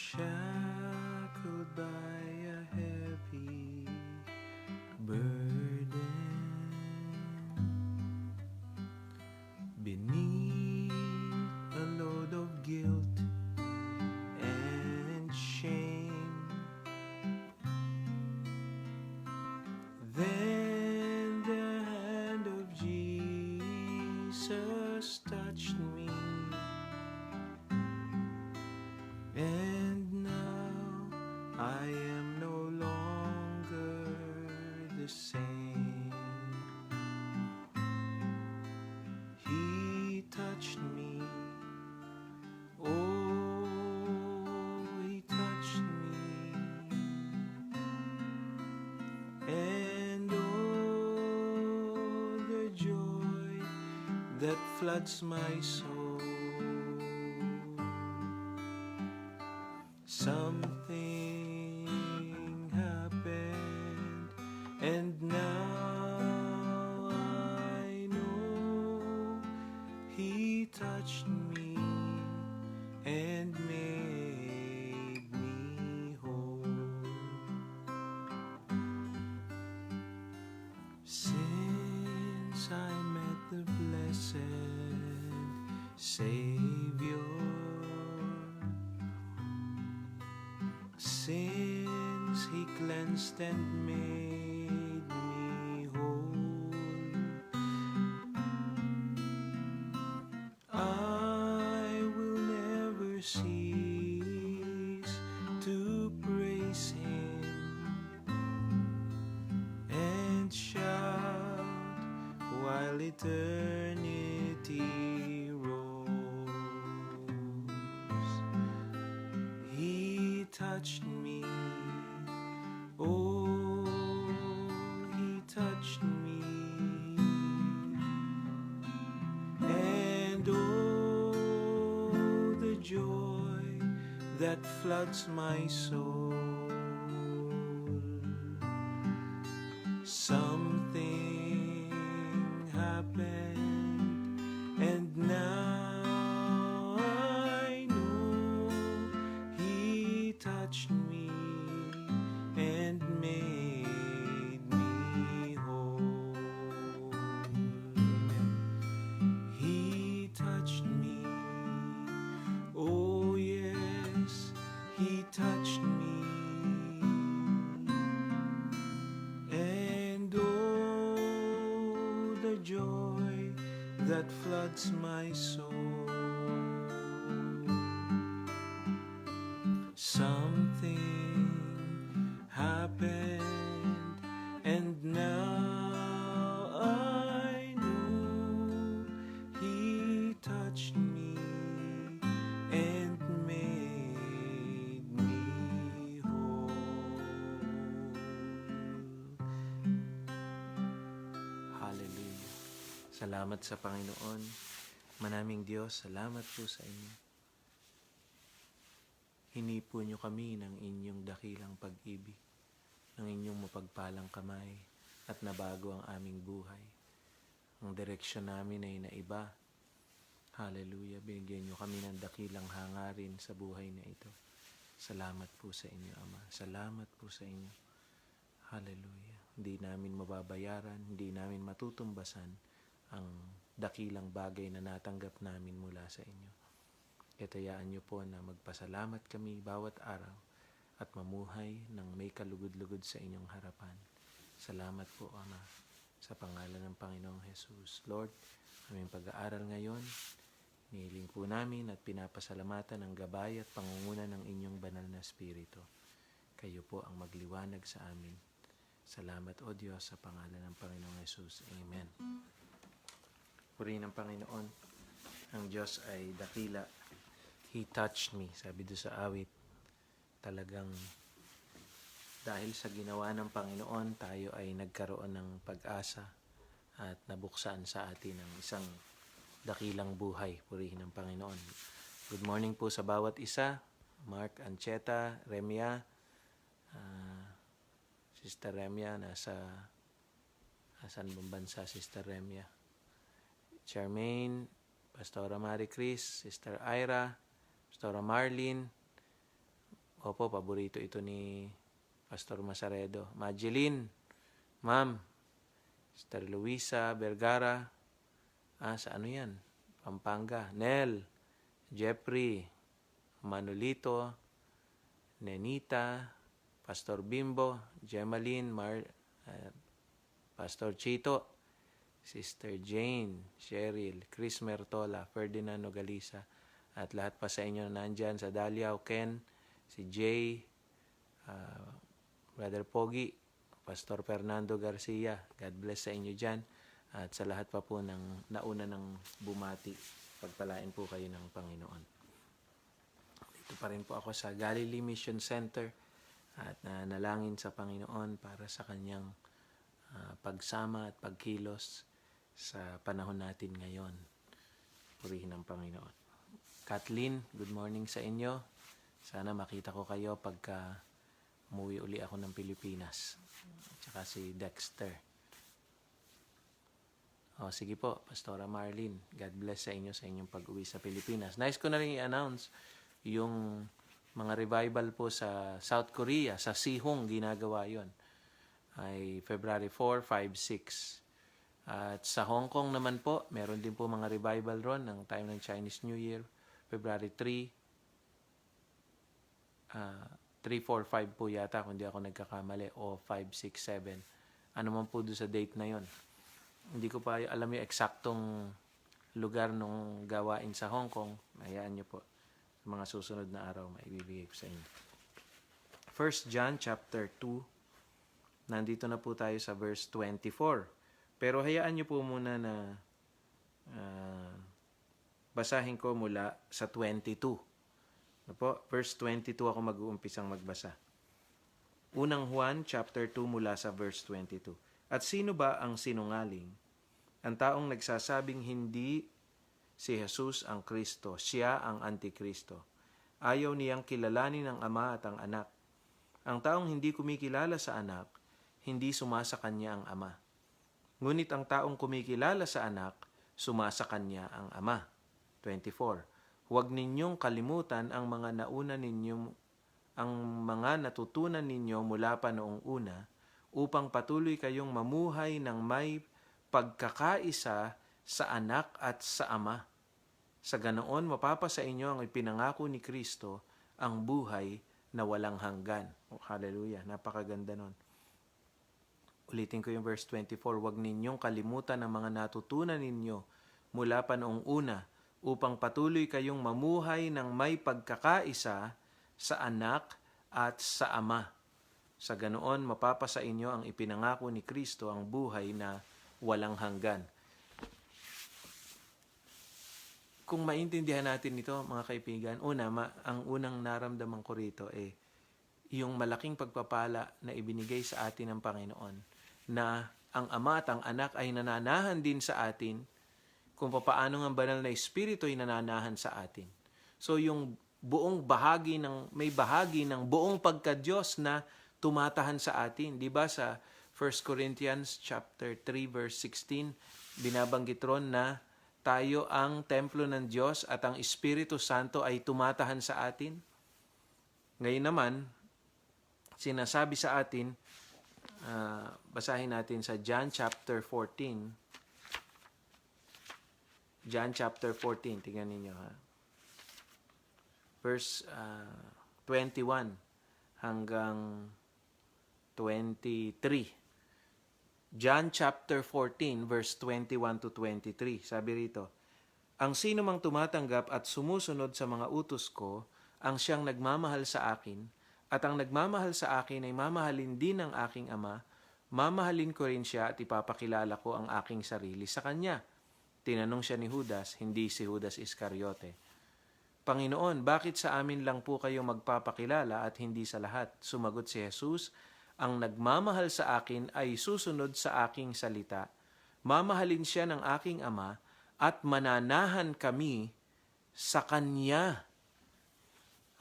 shackled by a heavy burden, beneath a load of guilt and shame. Then the hand of Jesus touched me, and now I am no longer the same. He touched me, oh, he touched me, and oh, the joy that floods my soul. Something happened, and now I know he touched me and made me whole. Since I met the blessed Savior, since he cleansed and made me whole, I will never cease to praise him and shout while eternity rolls. He touched me, oh, he touched me, and oh, the joy that floods my soul. Something happened, and now I know he touched me and made me whole. Amen. He touched me, oh yes, he touched me, and oh, the joy that floods my soul. Something happened, and now I know he touched me and made me whole. Hallelujah. Salamat sa Panginoon. Manaming Diyos, salamat po sa inyo. Hinipo niyo kami ng inyong dakilang pag-ibig, ng inyong mapagpalang kamay, at nabago ang aming buhay. Ang direksyon namin ay naiba. Hallelujah. Binigyan niyo kami ng dakilang hangarin sa buhay na ito. Salamat po sa inyo, Ama. Salamat po sa inyo. Hallelujah. Hindi namin mababayaran, hindi namin matutumbasan ang dakilang bagay na natanggap namin mula sa inyo. Katayaan niyo po na magpasalamat kami bawat araw at mamuhay ng may kalugod-lugod sa inyong harapan. Salamat po, Ama, sa pangalan ng Panginoong Jesus. Lord, aming pag-aaral ngayon, nihiling po namin at pinapasalamatan ang gabay at pangunguna ng inyong banal na Espiritu. Kayo po ang magliwanag sa amin. Salamat, O Diyos, sa pangalan ng Panginoong Jesus. Amen. Purihin ng Panginoon. Ang Diyos ay dakila. He touched me, sabi doon sa awit. Talagang dahil sa ginawa ng Panginoon, tayo ay nagkaroon ng pag-asa at nabuksan sa atin ang isang dakilang buhay. Purihin ng Panginoon. Good morning po sa bawat isa. Mark Ancheta, Remia, Sister Remia, asan bang bansa, Sister Remia? Charmaine, Pastora Marie Chris, Sister Ira, Pastora Marlene, Opo, paborito ito ni Pastor Masaredo. Majeline, Ma'am, Sister Luisa Vergara, sa ano yan? Pampanga. Nel, Jeffrey, Manolito, Nenita, Pastor Bimbo, Gemaline, Pastor Chito, Sister Jane, Cheryl, Chris Mertola, Ferdinand Nogalisa, at lahat pa sa inyo na nandyan sa Daliao, Ken, si Jay, Brother Pogi, Pastor Fernando Garcia. God bless sa inyo dyan. At sa lahat pa po ng nauna ng bumati, pagpalain po kayo ng Panginoon. Dito pa rin po ako sa Galilee Mission Center at nalangin sa Panginoon para sa kanyang pagsama at pagkilos sa panahon natin ngayon. Purihin ang Panginoon. Kathleen, good morning sa inyo. Sana makita ko kayo pagka umuwi uli ako ng Pilipinas. Tsaka si Dexter. Sige po, Pastora Marlene. God bless sa inyo sa inyong pag-uwi sa Pilipinas. Nice ko na rin i-announce yung mga revival po sa South Korea. Sa Sihong ginagawa yon ay February 4, 5, 6. At sa Hong Kong naman po, meron din po mga revival ron ng time ng Chinese New Year. February 3, 4, 5 po yata kung di ako nagkakamali, o 5, 6, 7. Ano man po doon sa date na yon. Hindi ko pa alam yung eksaktong lugar nung gawain sa Hong Kong. Hayaan nyo po. Sa mga susunod na araw, maibibigay ko sa inyo. 1 John chapter 2. Nandito na po tayo sa verse 24. Pero hayaan nyo po muna na basahin ko mula sa 22. Po, verse 22 ako mag-uumpisang magbasa. Unang Juan chapter 2 mula sa verse 22. At sino ba ang sinungaling? Ang taong nagsasabing hindi si Jesus ang Kristo, siya ang Antikristo. Ayaw niyang kilalanin ang Ama at ang Anak. Ang taong hindi kumikilala sa Anak, hindi sumasa kanya ang Ama. Ngunit ang taong kumikilala sa Anak, sumasa kanya ang Ama. 24. Huwag ninyong kalimutan ang mga natutunan ninyo mula pa noong una, upang patuloy kayong mamuhay ng may pagkakaisa sa Anak at sa Ama. Sa ganoon, mapapasa inyo ang ipinangako ni Kristo, ang buhay na walang hanggan. Hallelujah! Napakaganda nun. Ulitin ko yung verse 24. Huwag ninyong kalimutan ang mga natutunan ninyo mula pa noong una, upang patuloy kayong mamuhay ng may pagkakaisa sa Anak at sa Ama. Sa ganoon, mapapasa inyo ang ipinangako ni Kristo, ang buhay na walang hanggan. Kung maintindihan natin ito, mga kaibigan, ang unang naramdaman ko rito yung malaking pagpapala na ibinigay sa atin ng Panginoon, na ang Ama at ang Anak ay nananahan din sa atin, kung paano ang banal na Espiritu ay nananahan sa atin. So yung may bahagi ng buong pagka-Diyos na tumatahan sa atin. Di ba sa 1 Corinthians chapter 3 verse 16, binabanggit ron na tayo ang templo ng Diyos at ang Espiritu Santo ay tumatahan sa atin. Ngayon naman, sinasabi sa atin, basahin natin sa John chapter 14. John chapter 14, tingnan ninyo ha. Verse 21 hanggang 23. John chapter 14 verse 21 to 23. Sabi rito, ang sino mang tumatanggap at sumusunod sa mga utos ko, ang siyang nagmamahal sa akin, at ang nagmamahal sa akin ay mamahalin din ng aking Ama, mamahalin ko rin siya at ipapakilala ko ang aking sarili sa kanya. Tinanong siya ni Judas, hindi si Judas Iscariote. Panginoon, bakit sa amin lang po kayo magpapakilala at hindi sa lahat? Sumagot si Jesus, ang nagmamahal sa akin ay susunod sa aking salita. Mamahalin siya ng aking Ama at mananahan kami sa Kanya.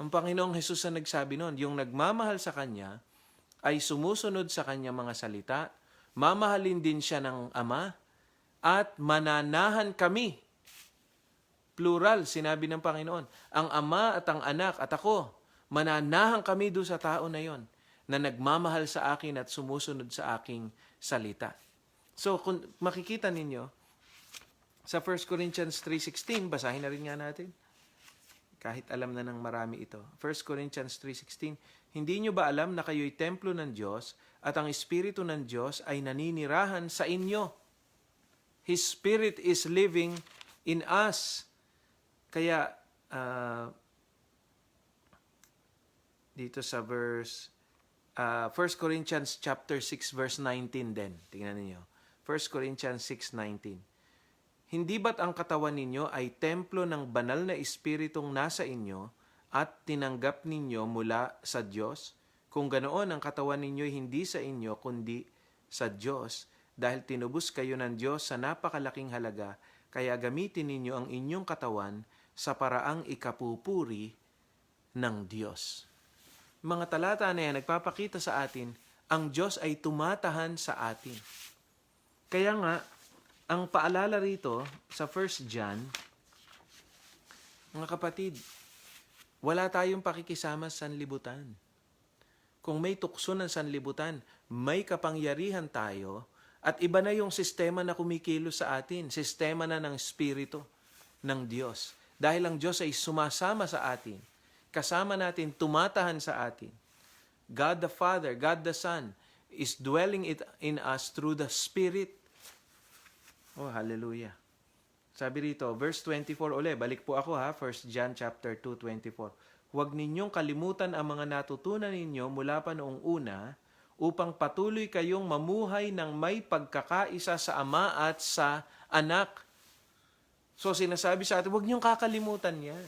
Ang Panginoong Jesus ang nagsabi noon, yung nagmamahal sa Kanya ay sumusunod sa Kanyang mga salita, mamahalin din siya ng Ama, at mananahan kami. Plural, sinabi ng Panginoon. Ang Ama at ang Anak at ako, Mananahan kami doon sa tao na yon na nagmamahal sa akin at sumusunod sa aking salita. So, kung makikita ninyo, sa 1 Corinthians 3:16, basahin na rin nga natin. Kahit alam na ng marami ito. 1 Corinthians 3:16, hindi nyo ba alam na kayo'y templo ng Diyos at ang Espiritu ng Diyos ay naninirahan sa inyo? His Spirit is living in us. Kaya, dito sa verse, 1 Corinthians chapter 6 verse 19 din. Tingnan niyo. 1 Corinthians 6:19. Hindi ba't ang katawan ninyo ay templo ng banal na Espiritong nasa inyo at tinanggap ninyo mula sa Diyos? Kung ganoon, ang katawan ninyo hindi sa inyo kundi sa Diyos dahil tinubos kayo ng Diyos sa napakalaking halaga, kaya gamitin ninyo ang inyong katawan sa paraang ikapupuri ng Diyos. Mga talata na yan, nagpapakita sa atin, ang Diyos ay tumatahan sa atin. Kaya nga, ang paalala rito sa 1 John, mga kapatid, wala tayong pakikisama sa sanlibutan. Kung may tukso ng sanlibutan, may kapangyarihan tayo at iba na yung sistema na kumikilos sa atin, sistema na ng Espiritu ng Diyos. Dahil ang Diyos ay sumasama sa atin, kasama natin, tumatahan sa atin. God the Father, God the Son is dwelling in us through the Spirit. Oh, hallelujah. Sabi rito, verse 24 uli, balik po ako 1 John chapter 2:24. Huwag ninyong kalimutan ang mga natutunan ninyo mula pa noong una upang patuloy kayong mamuhay ng may pagkakaisa sa Ama at sa Anak. So sinasabi sa atin, huwag niyong kakalimutan yan.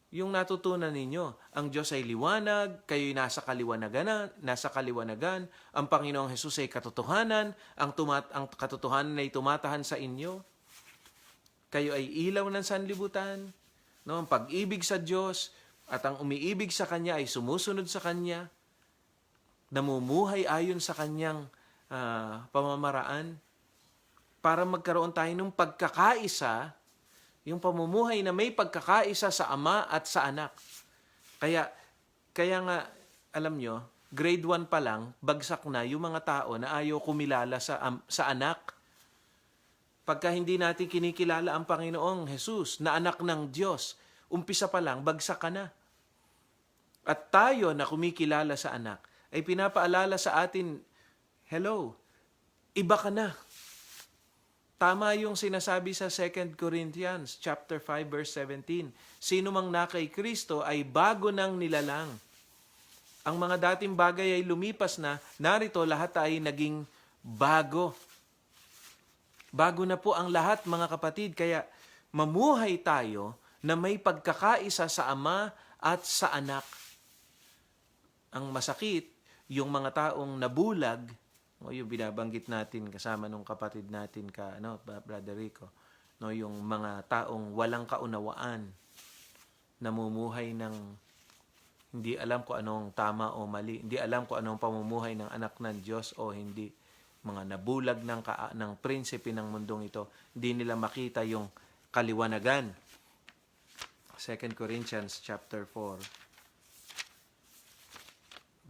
Yung natutunan ninyo, ang Diyos ay liwanag, kayo'y nasa kaliwanagan, ang Panginoong Hesus ay katotohanan, ang katotohanan ay tumatahan sa inyo. Kayo ay ilaw ng sanlibutan, no? Ang pag-ibig sa Diyos at ang umiibig sa Kanya ay sumusunod sa Kanya, namumuhay ayon sa Kanyang pamamaraan, para magkaroon tayo ng pagkakaisa, yung pamumuhay na may pagkakaisa sa Ama at sa Anak. Kaya nga, alam nyo, grade 1 pa lang, bagsak na yung mga tao na ayaw kumilala sa Anak. Pagka hindi natin kinikilala ang Panginoong Hesus na anak ng Diyos, umpisa pa lang, bagsak ka na. At tayo na kumikilala sa Anak, ay pinapaalala sa atin, hello, iba ka na. Tama yung sinasabi sa 2 Corinthians chapter 5 verse 17. Sino mang na kay Kristo ay bago nang nilalang. Ang mga dating bagay ay lumipas na, narito lahat ay naging bago. Bago na po ang lahat, mga kapatid, kaya mamuhay tayo na may pagkakaisa sa Ama at sa Anak. Ang masakit, yung mga taong nabulag, o yung binabanggit natin kasama nung kapatid natin Brother Rico, no, yung mga taong walang kaunawaan, namumuhay ng hindi alam kung anong tama o mali, hindi alam kung anong pamumuhay ng anak ng Diyos o hindi, mga nabulag ng prinsipe ng mundong ito, hindi nila makita yung kaliwanagan. 2 Corinthians chapter 4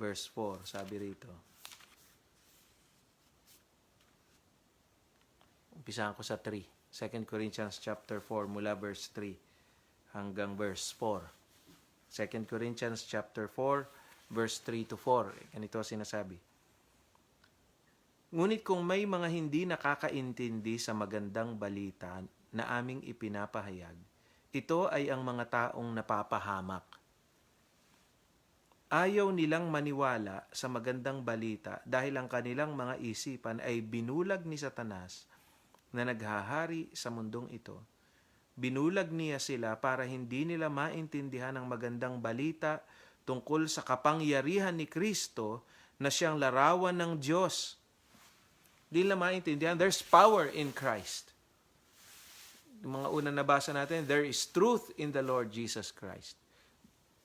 verse 4, sabi rito. Umpisahan ko sa 3. 2 Corinthians chapter 4 mula verse 3 hanggang verse 4. 2 Corinthians chapter 4 verse 3 to 4. Ganito sinasabi. Ngunit kung may mga hindi nakakaintindi sa magandang balita na aming ipinapahayag, ito ay ang mga taong napapahamak. Ayaw nilang maniwala sa magandang balita dahil ang kanilang mga isipan ay binulag ni Satanas na naghahari sa mundong ito. Binulag niya sila para hindi nila maintindihan ang magandang balita tungkol sa kapangyarihan ni Kristo na siyang larawan ng Diyos. Hindi nila maintindihan, there's power in Christ. Yung mga unang nabasa natin, there is truth in the Lord Jesus Christ.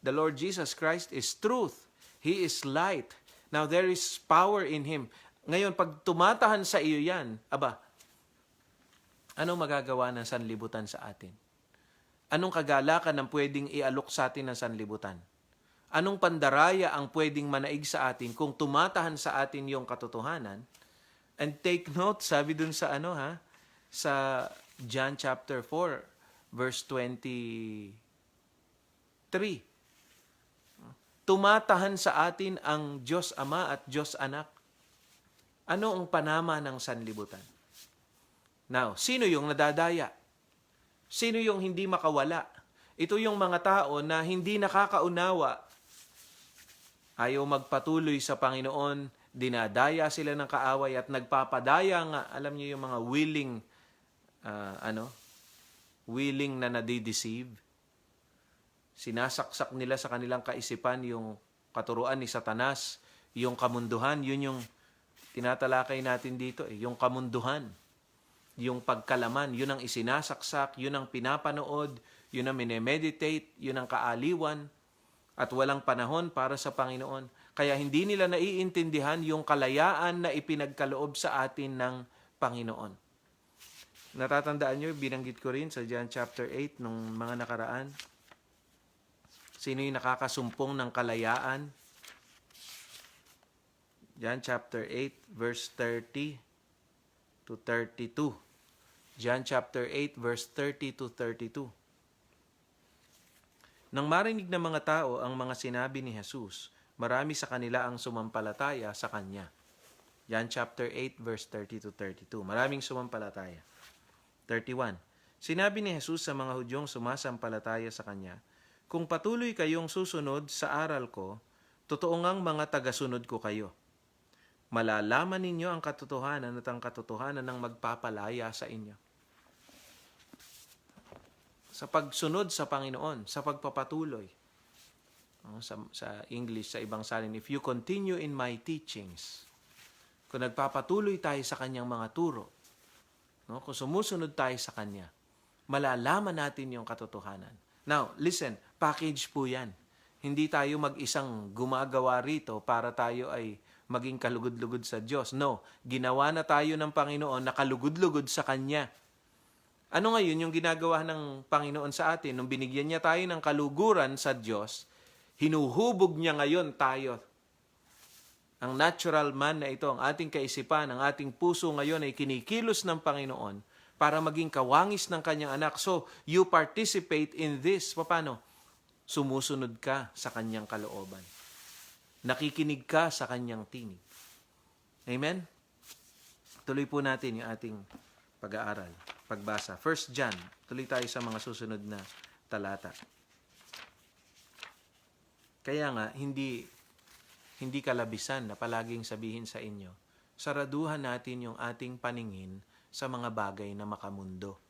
The Lord Jesus Christ is truth. He is light. Now, there is power in Him. Ngayon, pag tumatahan sa iyo yan, anong magagawa ng sanlibutan sa atin? Anong kagalakan ang pwedeng ialok sa atin ng sanlibutan? Anong pandaraya ang pwedeng manaig sa atin kung tumatahan sa atin yung katotohanan? And take note, sabi dun sa sa John chapter 4, verse 23. Tumatahan sa atin ang Diyos Ama at Diyos Anak. Ano ang panama ng sanlibutan? Now, sino yung nadadaya? Sino yung hindi makawala? Ito yung mga tao na hindi nakakaunawa, ayaw magpatuloy sa Panginoon, dinadaya sila ng kaaway at nagpapadaya nga. Alam niyo yung mga willing na nadideceive. Sinasaksak nila sa kanilang kaisipan yung katuruan ni Satanas, yung kamunduhan, yun yung tinatalakay natin dito, yung kamunduhan, yung pagkalaman, yun ang isinasaksak, yun ang pinapanood, yun ang minemeditate, yun ang kaaliwan, at walang panahon para sa Panginoon. Kaya hindi nila naiintindihan yung kalayaan na ipinagkaloob sa atin ng Panginoon. Natatandaan nyo, binanggit ko rin sa John chapter 8 nung mga nakaraan. Sino yung nakakasumpong ng kalayaan? John chapter 8 verse 30 to 32. John chapter 8 verse 30 to 32. Nang marinig ng mga tao ang mga sinabi ni Jesus, marami sa kanila ang sumampalataya sa Kanya. John chapter 8 verse 30 to 32. Maraming sumampalataya. 31. Sinabi ni Jesus sa mga Hudyong sumasampalataya sa Kanya, kung patuloy kayong susunod sa aral ko, totoo ngang mga tagasunod ko kayo. Malalaman ninyo ang katotohanan at ang katotohanan ng magpapalaya sa inyo. Sa pagsunod sa Panginoon, sa pagpapatuloy. Sa English, sa ibang salin, if you continue in my teachings, kung nagpapatuloy tayo sa Kanyang mga turo, kung sumusunod tayo sa Kanya, malalaman natin yung katotohanan. Now, listen, package po yan. Hindi tayo mag-isang gumagawa rito para tayo ay maging kalugod-lugod sa Diyos. No, ginawa na tayo ng Panginoon na kalugod-lugod sa Kanya. Ano ngayon yung ginagawa ng Panginoon sa atin? Nung binigyan niya tayo ng kaluguran sa Diyos, hinuhubog niya ngayon tayo. Ang natural man na ito, ang ating kaisipan, ang ating puso ngayon ay kinikilos ng Panginoon para maging kawangis ng Kanyang anak. So, you participate in this. Paano? Sumusunod ka sa Kanyang kalooban. Nakikinig ka sa Kanyang tinig. Amen? Tuloy po natin yung ating pag-aaral, pagbasa. 1 John, tuloy tayo sa mga susunod na talata. Kaya nga, hindi kalabisan na palaging sabihin sa inyo, saraduhan natin yung ating paningin sa mga bagay na makamundo.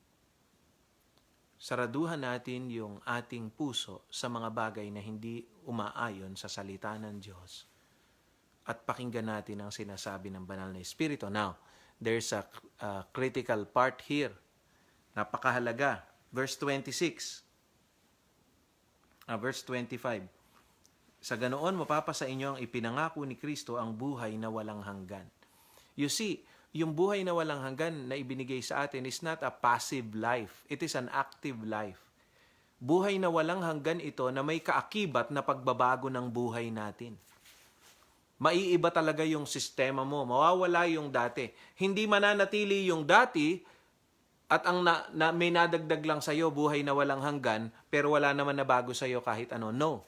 Saraduhan natin yung ating puso sa mga bagay na hindi umaayon sa salita ng Diyos. At pakinggan natin ang sinasabi ng Banal na Espiritu. Now, there's a critical part here. Napakahalaga. Verse 26. Verse 25. Sa ganoon, mapapasa inyo ang ipinangako ni Kristo, ang buhay na walang hanggan. You see, yung buhay na walang hanggan na ibinigay sa atin is not a passive life. It is an active life. Buhay na walang hanggan ito na may kaakibat na pagbabago ng buhay natin. Maiiba talaga yung sistema mo. Mawawala yung dati. Hindi mananatili yung dati at ang may nadagdag lang sa'yo, buhay na walang hanggan, pero wala naman na bago sa'yo kahit ano. No.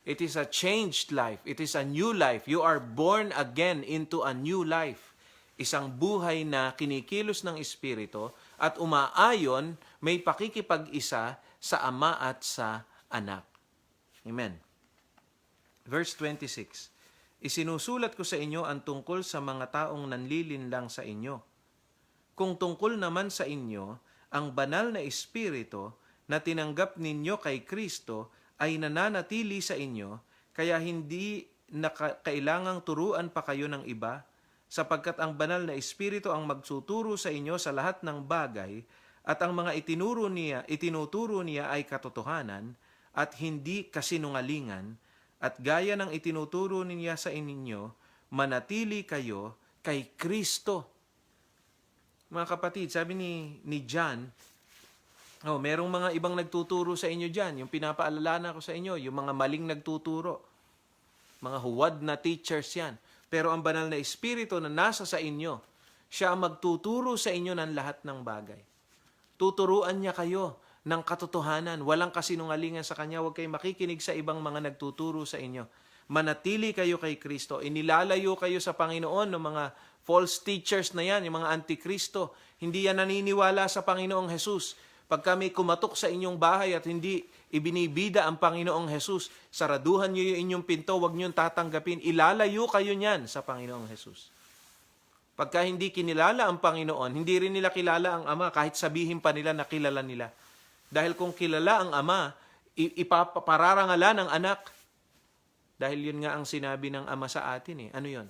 It is a changed life. It is a new life. You are born again into a new life. Isang buhay na kinikilos ng Espiritu at umaayon, may pakikipag-isa sa Ama at sa Anak. Amen. Verse 26. Isinusulat ko sa inyo ang tungkol sa mga taong nanlilinlang sa inyo. Kung tungkol naman sa inyo, ang banal na Espiritu na tinanggap ninyo kay Kristo ay nananatili sa inyo, kaya hindi kailangang turuan pa kayo ng iba, sapagkat ang banal na Espiritu ang magsuturo sa inyo sa lahat ng bagay, at ang mga itinuturo niya ay katotohanan at hindi kasinungalingan, at gaya ng itinuturo niya sa inyo, manatili kayo kay Kristo. Mga kapatid, sabi ni John, Oh, merong mga ibang nagtuturo sa inyo dyan. Yung pinapaalala ko sa inyo, yung mga maling nagtuturo. Mga huwad na teachers yan. Pero ang banal na Espiritu na nasa sa inyo, siya ang magtuturo sa inyo ng lahat ng bagay. Tuturuan niya kayo ng katotohanan. Walang kasinungalingan sa Kanya. Huwag kayong makikinig sa ibang mga nagtuturo sa inyo. Manatili kayo kay Kristo. Inilalayo kayo sa Panginoon ng mga false teachers na yan, yung mga antikristo. Hindi yan naniniwala sa Panginoong Jesus. Pag kami kumatok sa inyong bahay at hindi ibinibida ang Panginoong Jesus, saraduhan niyo yung inyong pinto, huwag niyong tatanggapin. Ilalayo kayo niyan sa Panginoong Jesus. Pagka hindi kinilala ang Panginoon, hindi rin nila kilala ang Ama kahit sabihin pa nila na kilala nila. Dahil kung kilala ang Ama, ipapararangalan ang anak. Dahil yun nga ang sinabi ng Ama sa atin eh. Ano yun?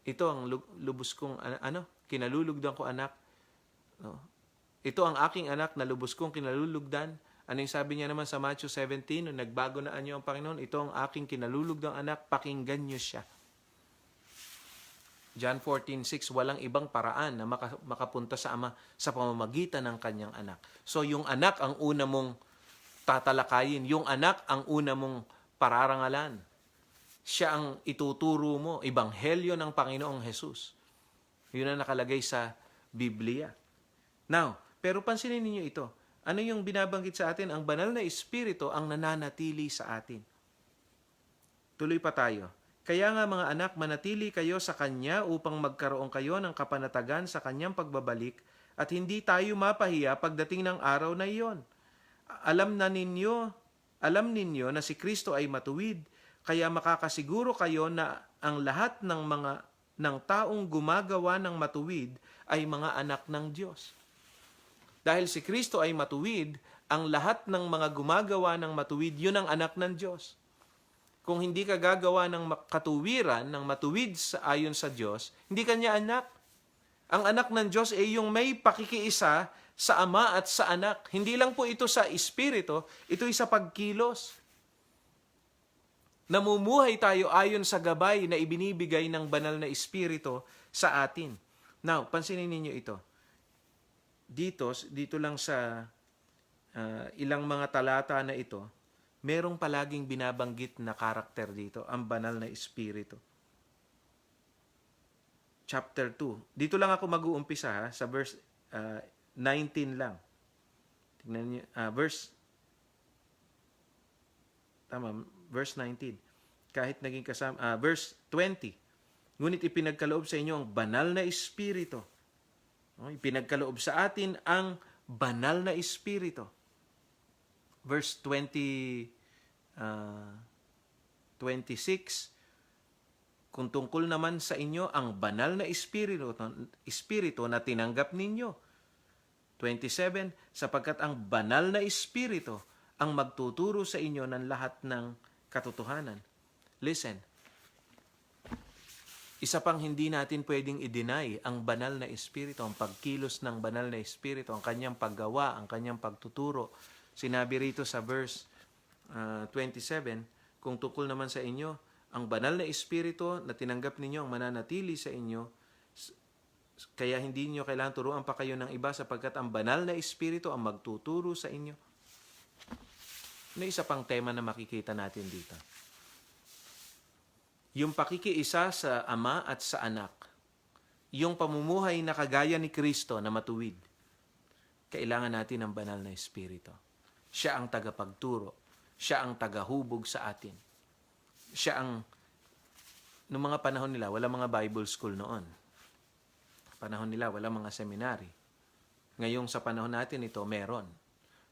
Ito ang lubos kong, kinalulugdan ko anak. No? Ito ang aking anak na lubos kong kinalulugdan. Ano yung sabi niya naman sa Matthew 17, nung nagbago na anyo ang Panginoon, ito ang aking kinalulugdang anak, pakinggan niyo siya. John 14:6, walang ibang paraan na makapunta sa Ama sa pamamagitan ng kanyang anak. So yung anak ang una mong tatalakayin, yung anak ang una mong pararangalan. Siya ang ituturo mo, ebanghelyo ng Panginoong Jesus. Yun ang nakalagay sa Biblia. Now, pero pansinin niyo ito. Ano yung binabanggit sa atin? Ang banal na Espiritu ang nananatili sa atin. Tuloy pa tayo. Kaya nga mga anak, manatili kayo sa Kanya upang magkaroon kayo ng kapanatagan sa Kanyang pagbabalik at hindi tayo mapahiya pagdating ng araw na iyon. Alam ninyo na si Kristo ay matuwid, kaya makakasiguro kayo na ang lahat ng taong gumagawa ng matuwid ay mga anak ng Diyos. Dahil si Kristo ay matuwid, ang lahat ng mga gumagawa ng matuwid, yun ang anak ng Diyos. Kung hindi ka gagawa ng katuwiran, ng matuwid ayon sa Diyos, hindi ka niya anak. Ang anak ng Diyos ay yung may pakikiisa sa Ama at sa anak. Hindi lang po ito sa Espiritu, ito ay sa pagkilos. Namumuhay tayo ayon sa gabay na ibinibigay ng banal na Espiritu sa atin. Now, pansinin ninyo ito. Dito lang sa ilang mga talata na ito, merong palaging binabanggit na karakter dito, ang banal na Espiritu. Chapter 2. Dito lang ako mag-uumpisa sa verse 19 lang. Tingnan niyo, verse 19. Kahit naging kasama, verse 20. Ngunit ipinagkaloob sa inyo ang banal na Espiritu. Ipinagkaloob sa atin ang banal na Espiritu. Verse 26, kung tungkol naman sa inyo ang banal na Espiritu na tinanggap ninyo. 27, sapagkat ang banal na Espiritu ang magtuturo sa inyo ng lahat ng katotohanan. Listen, isa pang hindi natin pwedeng i-deny ang banal na Espiritu, ang pagkilos ng banal na Espiritu, ang kanyang paggawa, ang kanyang pagtuturo. Sinabi rito sa verse 27, kung tungkol naman sa inyo, ang banal na Espiritu na tinanggap ninyo ang mananatili sa inyo, kaya hindi niyo kailangan turuan pa kayo ng iba sapagkat ang banal na Espiritu ang magtuturo sa inyo. May isa pang tema na makikita natin dito. Yung pakikiisa sa Ama at sa Anak. Yung pamumuhay na kagaya ni Kristo na matuwid. Kailangan natin ng banal na Espiritu. Siya ang tagapagturo. Siya ang tagahubog sa atin. Siya ang, noong mga panahon nila, wala mga Bible school noon. Panahon nila, wala mga seminary. Ngayong sa panahon natin ito, meron.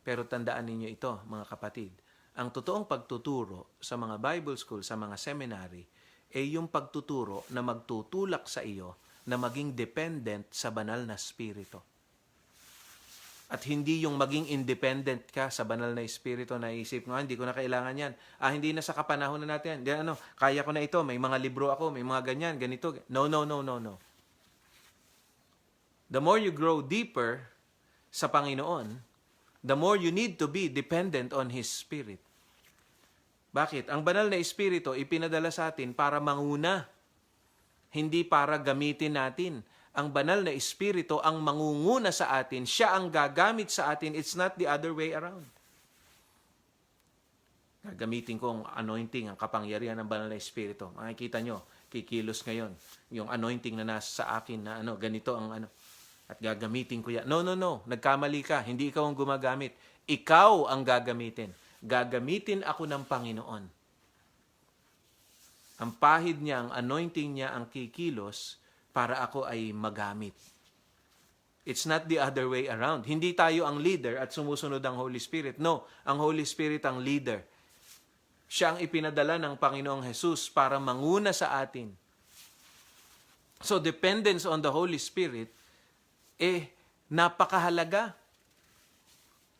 Pero tandaan ninyo ito, mga kapatid. Ang totoong pagtuturo sa mga Bible school, sa mga seminary, ay yung pagtuturo na magtutulak sa iyo na maging dependent sa banal na Espiritu. At hindi yung maging independent ka sa banal na Espiritu na isip mo, hindi ko na kailangan yan. Hindi na sa kapanahon na natin yan. Kaya ko na ito, may mga libro ako, may mga ganyan, ganito. No. The more you grow deeper sa Panginoon, the more you need to be dependent on His Spirit. Bakit? Ang banal na Espiritu ipinadala sa atin para manguna, hindi para gamitin natin. ang banal na Espiritu ang mangunguna sa atin, siya ang gagamit sa atin, it's not the other way around. Gagamitin ko ang anointing, ang kapangyarihan ng banal na Espiritu. Makikita nyo, kikilos ngayon, yung anointing na nasa sa akin na ganito ang at gagamitin ko yan. No. Nagkamali ka. Hindi ikaw ang gumagamit. Ikaw ang gagamitin. Gagamitin ako ng Panginoon. Ang pahid niya, ang anointing niya, ang kikilos para ako ay magamit. It's not the other way around. Hindi tayo ang leader at sumusunod ang Holy Spirit. No, ang Holy Spirit ang leader. Siya ang ipinadala ng Panginoong Jesus para manguna sa atin. So, dependence on the Holy Spirit, napakahalaga.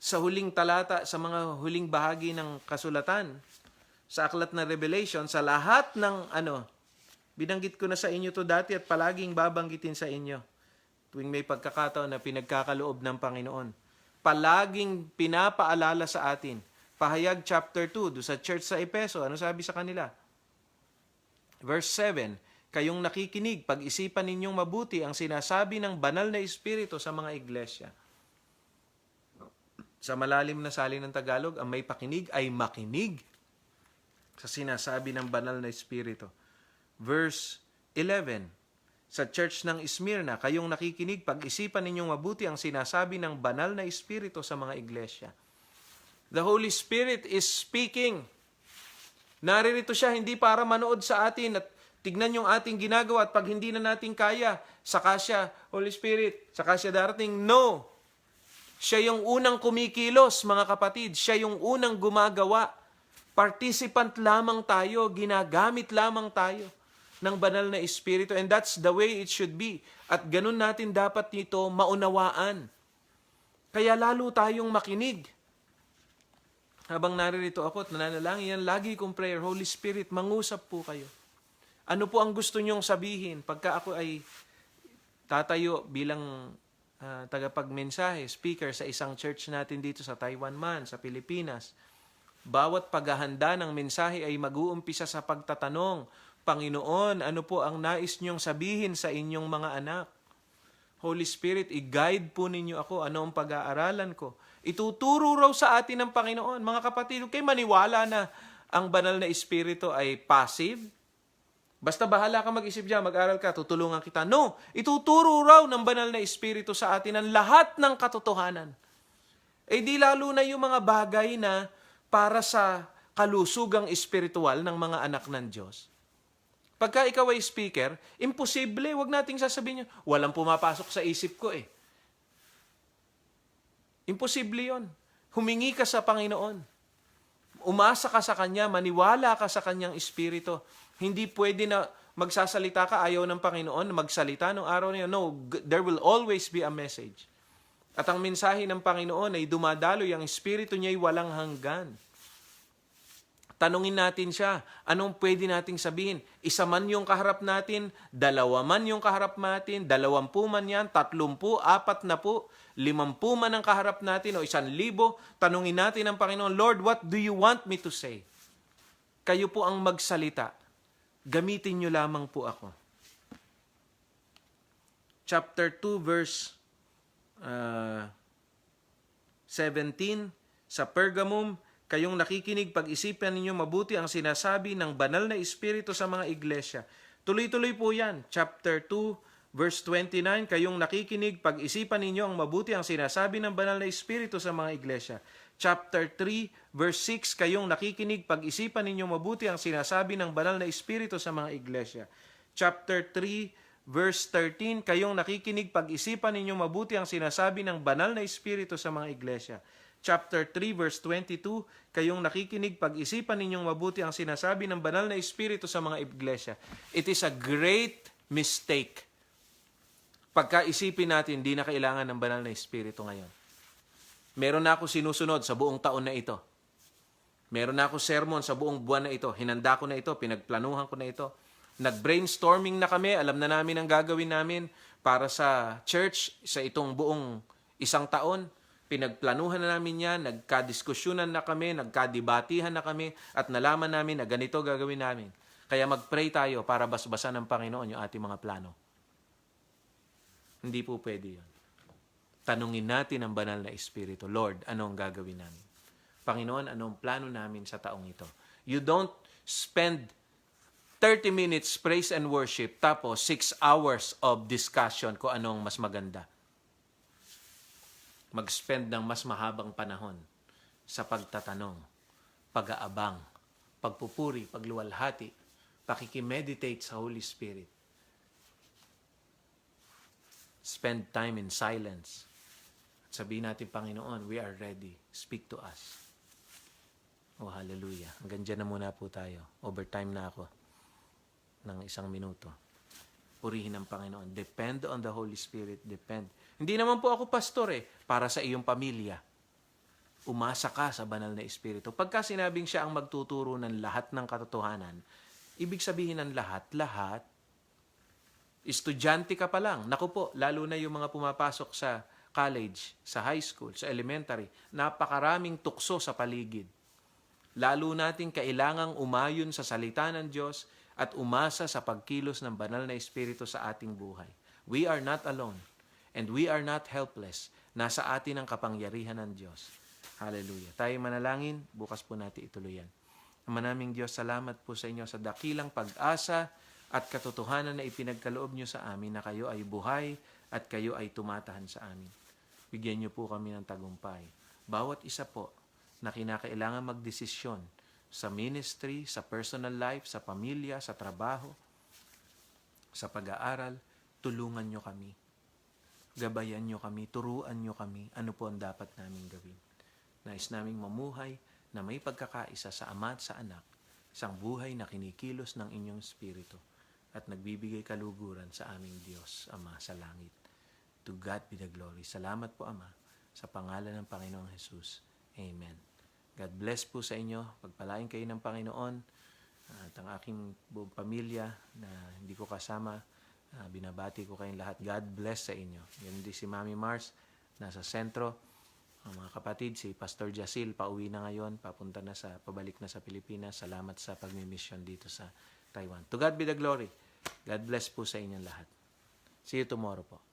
Sa huling talata, sa mga huling bahagi ng kasulatan, sa aklat na Revelation, sa lahat ng binanggit ko na sa inyo to dati at palaging babanggitin sa inyo tuwing may pagkakataon na pinagkakaloob ng Panginoon. Palaging pinapaalala sa atin. Pahayag chapter 2, do sa church sa Efeso, ano sabi sa kanila? Verse 7, kayong nakikinig, pag-isipan ninyong mabuti ang sinasabi ng banal na Espiritu sa mga iglesia. Sa malalim na salin ng Tagalog, ang may pakinig ay makinig sa sinasabi ng banal na Espiritu. Verse 11, sa church ng Smyrna, kayong nakikinig, pag-isipan ninyong mabuti ang sinasabi ng banal na Espiritu sa mga iglesia. The Holy Spirit is speaking. Naririto siya hindi para manood sa atin at tignan yung ating ginagawa at pag hindi na natin kaya, saka siya, Holy Spirit, saka siya darating. No! Siya yung unang kumikilos, mga kapatid. Siya yung unang gumagawa. Participant lamang tayo, ginagamit lamang tayo ng banal na Espiritu. And that's the way it should be. At ganun natin dapat nito maunawaan. Kaya lalo tayong makinig. Habang naririto ako at nananalangin, yan lagi kong prayer, Holy Spirit, mangusap po kayo. Ano po ang gusto nyong sabihin pagka ako ay tatayo bilang tagapagmensahe, speaker sa isang church natin dito sa Taiwan man, sa Pilipinas. Bawat paghahanda ng mensahe ay mag-uumpisa sa pagtatanong, Panginoon, ano po ang nais nyong sabihin sa inyong mga anak? Holy Spirit, i-guide po ninyo ako, ano ang pag-aaralan ko? Ituturo raw sa atin ng Panginoon. Mga kapatid, kayo maniwala na ang banal na Espiritu ay passive? Basta bahala ka mag-isip dyan, mag-aral ka, tutulungan kita. No, ituturo raw ng banal na Espiritu sa atin ang lahat ng katotohanan. Di lalo na yung mga bagay na para sa kalusugang espiritual ng mga anak ng Diyos. Pagka ikaw ay speaker, imposible, wag nating sasabihin nyo, walang pumapasok sa isip ko Imposible yon. Humingi ka sa Panginoon. Umasa ka sa Kanya, maniwala ka sa Kanyang Espiritu. Hindi pwede na magsasalita ka, ayaw ng Panginoon, magsalita nung araw na yun. No, there will always be a message. At ang mensahe ng Panginoon ay dumadaloy, ang Espiritu niya ay walang hanggan. Tanungin natin siya, anong pwede nating sabihin? Isa man yung kaharap natin, dalawa man yung kaharap natin, 20 man yan, 30, 40, 50 man ang kaharap natin o 1,000, tanungin natin ang Panginoon, Lord, what do you want me to say? Kayo po ang magsalita. Gamitin nyo lamang po ako. Chapter 2, verse 17, sa Pergamum, kayong nakikinig, pag-isipan ninyo mabuti ang sinasabi ng banal na Espiritu sa mga iglesia. Tuloy-tuloy po yan. Chapter 2, verse 29, kayong nakikinig, pag-isipan ninyo ang mabuti ang sinasabi ng banal na Espiritu sa mga iglesia. Chapter 3, verse 6, kayong nakikinig, pag-isipan ninyo mabuti ang sinasabi ng banal na Espiritu sa mga iglesia. Chapter 3, verse 13, kayong nakikinig, pag-isipan ninyo mabuti ang sinasabi ng banal na Espiritu sa mga iglesia. Chapter 3, verse 22, kayong nakikinig, pag-isipan ninyong mabuti ang sinasabi ng banal na Espiritu sa mga iglesia. It is a great mistake. Pagkaisipin natin, di na kailangan ng banal na Espiritu ngayon. Meron na ako sinusunod sa buong taon na ito. Meron na ako sermon sa buong buwan na ito. Hinanda ko na ito, pinagplanuhan ko na ito. Nag-brainstorming na kami, alam na namin ang gagawin namin para sa church sa itong buong isang taon. Pinagplanuhan na namin yan, nagkadiskusyonan na kami, nagkadibatihan na kami, at nalaman namin na ganito gagawin namin. Kaya mag-pray tayo para basbasan ng Panginoon yung ating mga plano. Hindi po pwede yun. Tanungin natin ang banal na Espiritu, Lord, ano ang gagawin namin? Panginoon, ano ang plano namin sa taong ito? You don't spend 30 minutes praise and worship tapos 6 hours of discussion kung anong mas maganda. Mag-spend ng mas mahabang panahon sa pagtatanong, pag-aabang, pagpupuri, pagluwalhati, pakikimeditate sa Holy Spirit. Spend time in silence. At sabihin natin, Panginoon, we are ready. Speak to us. Oh, hallelujah. Hanggang dyan na muna po tayo. Overtime na ako ng 1 minuto. Purihin ang Panginoon. Depend on the Holy Spirit. Depend. Hindi naman po ako pastor para sa iyong pamilya. Umasa ka sa banal na Espiritu. Pagka sinabing siya ang magtuturo ng lahat ng katotohanan, ibig sabihin ng lahat, estudyante ka pa lang. Naku po, lalo na yung mga pumapasok sa college, sa high school, sa elementary, napakaraming tukso sa paligid. Lalo natin kailangang umayon sa salita ng Diyos at umasa sa pagkilos ng banal na Espiritu sa ating buhay. We are not alone and we are not helpless. Nasa atin ang kapangyarihan ng Diyos. Hallelujah. Tayo manalangin, bukas po natin ituloy yan. Ama naming Diyos, salamat po sa inyo sa dakilang pag-asa at katotohanan na ipinagkaloob nyo sa amin na kayo ay buhay at kayo ay tumatahan sa amin. Bigyan nyo po kami ng tagumpay. Bawat isa po na kinakailangan magdesisyon sa ministry, sa personal life, sa pamilya, sa trabaho, sa pag-aaral, tulungan nyo kami. Gabayan nyo kami, turuan nyo kami, ano po ang dapat namin gawin. Nais naming mamuhay na may pagkakaisa sa Ama at sa Anak, isang buhay na kinikilos ng inyong Espiritu at nagbibigay kaluguran sa aming Diyos, Ama, sa langit. To God be the glory. Salamat po, Ama, sa pangalan ng Panginoong Jesus. Amen. God bless po sa inyo. Pagpalain kayo ng Panginoon at ang aking buong pamilya na hindi ko kasama, binabati ko kayong lahat. God bless sa inyo. Yan din si Mami Mars, nasa sentro. Ang mga kapatid, si Pastor Jasil, pauwi na ngayon, pabalik na sa Pilipinas. Salamat sa pagmimisyon dito sa Taiwan. To God be the glory. God bless po sa inyong lahat. See you tomorrow po.